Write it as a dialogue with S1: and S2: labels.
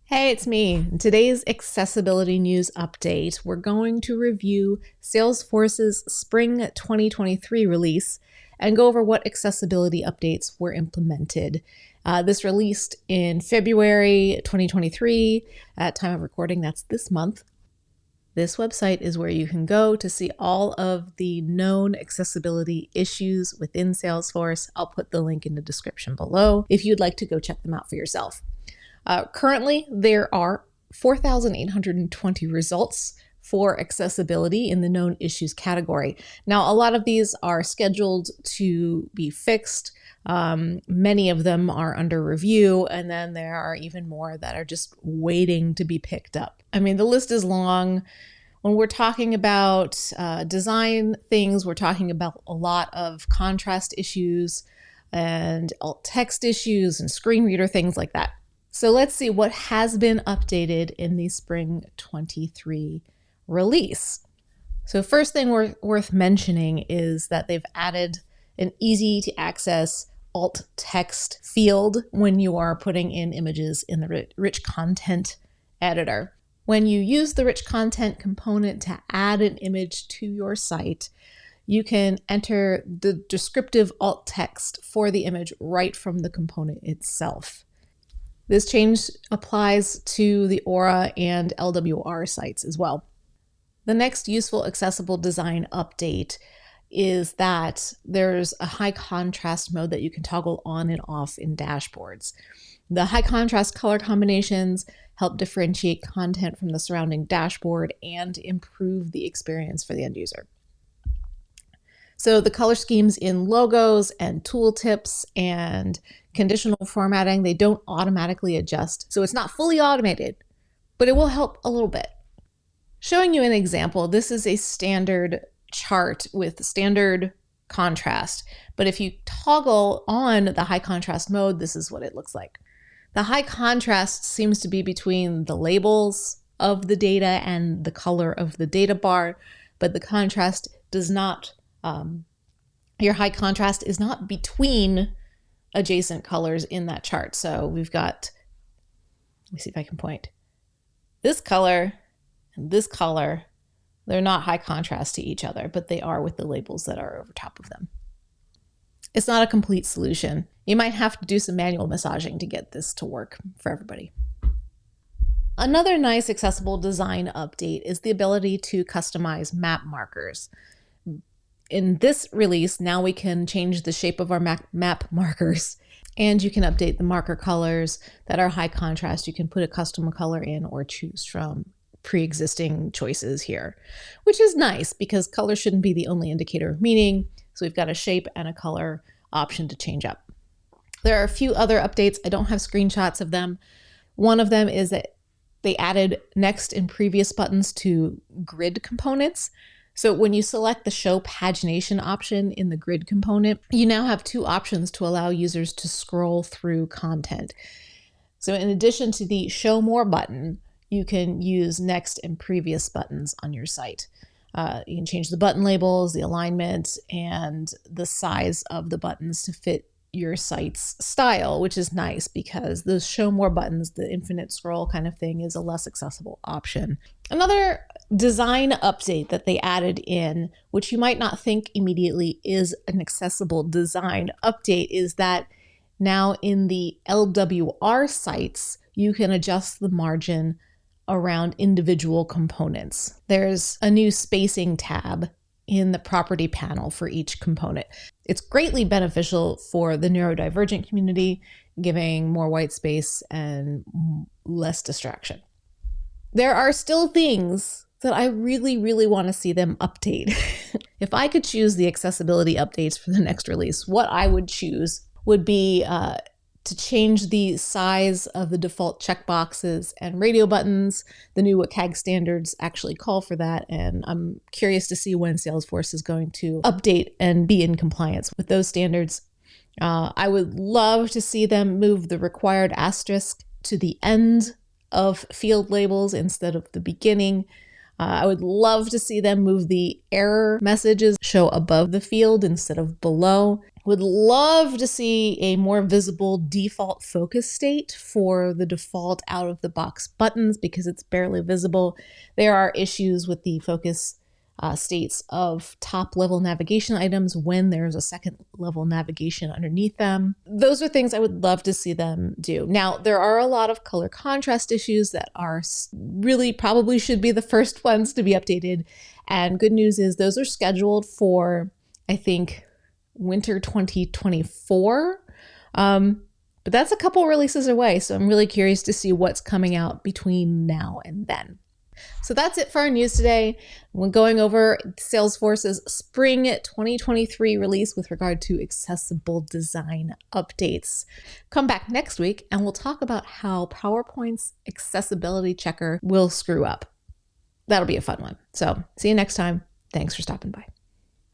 S1: Hey, it's me. In today's accessibility news update, we're going to review Salesforce's Spring 2023 release and go over what accessibility updates were implemented. This released in February 2023. At time of recording, that's this month. This website is where you can go to see all of the known accessibility issues within Salesforce. I'll put the link in the description below if you'd like to go check them out for yourself. Currently, there are 4,820 results for accessibility in the known issues category. Now, a lot of these are scheduled to be fixed. Many of them are under review, and then there are even more that are just waiting to be picked up. I mean, the list is long. When we're talking about design things, we're talking about a lot of contrast issues and alt text issues and screen reader things like that. So let's see what has been updated in the Spring 23 release. So first thing worth mentioning is that they've added an easy to access alt text field when you are putting in images in the rich content editor. When you use the rich content component to add an image to your site, you can enter the descriptive alt text for the image right from the component itself. This change applies to the Aura and LWR sites as well. The next useful accessible design update is that there's a high contrast mode that you can toggle on and off in dashboards. The high contrast color combinations help differentiate content from the surrounding dashboard and improve the experience for the end user. So the color schemes in logos and tooltips and conditional formatting, they don't automatically adjust. So it's not fully automated, but it will help a little bit. Showing you an example, this is a standard chart with standard contrast. But if you toggle on the high contrast mode, this is what it looks like. The high contrast seems to be between the labels of the data and the color of the data bar, but the contrast does not your high contrast is not between adjacent colors in that chart. So we've got, let me see if I can point. This color and this color, they're not high contrast to each other, but they are with the labels that are over top of them. It's not a complete solution. You might have to do some manual massaging to get this to work for everybody. Another nice accessible design update is the ability to customize map markers. In this release, now we can change the shape of our map markers, and you can update the marker colors that are high contrast. You can put a custom color in or choose from pre-existing choices here, which is nice because color shouldn't be the only indicator of meaning. So we've got a shape and a color option to change up. There are a few other updates. I don't have screenshots of them. One of them is that they added next and previous buttons to grid components. So when you select the show pagination option in the grid component, you now have two options to allow users to scroll through content. So in addition to the show more button, you can use next and previous buttons on your site. You can change the button labels, the alignment, and the size of the buttons to fit your site's style, which is nice because those show more buttons, the infinite scroll kind of thing, is a less accessible option. Another design update that they added in, which you might not think immediately is an accessible design update, is that now in the LWR sites, you can adjust the margin around individual components. There's a new spacing tab in the property panel for each component. It's greatly beneficial for the neurodivergent community, giving more white space and less distraction. There are still things that I really, really want to see them update. If I could choose the accessibility updates for the next release, what I would choose would be to change the size of the default checkboxes and radio buttons. The new WCAG standards actually call for that, and I'm curious to see when Salesforce is going to update and be in compliance with those standards. I would love to see them move the required asterisk to the end of field labels instead of the beginning. I would love to see them move the error messages show above the field instead of below. Would love to see a more visible default focus state for the default out-of-the-box buttons because it's barely visible. There are issues with the focus states of top-level navigation items when there's a second-level navigation underneath them. Those are things I would love to see them do. Now, there are a lot of color contrast issues that are really probably should be the first ones to be updated. And good news is those are scheduled for, I think, winter 2024. But that's a couple releases away, so I'm really curious to see what's coming out between now and then. So that's it for our news today. We're going over Salesforce's spring 2023 release with regard to accessible design updates. Come back next week and we'll talk about how PowerPoint's accessibility checker will screw up. That'll be a fun one. So see you next time. Thanks for stopping by.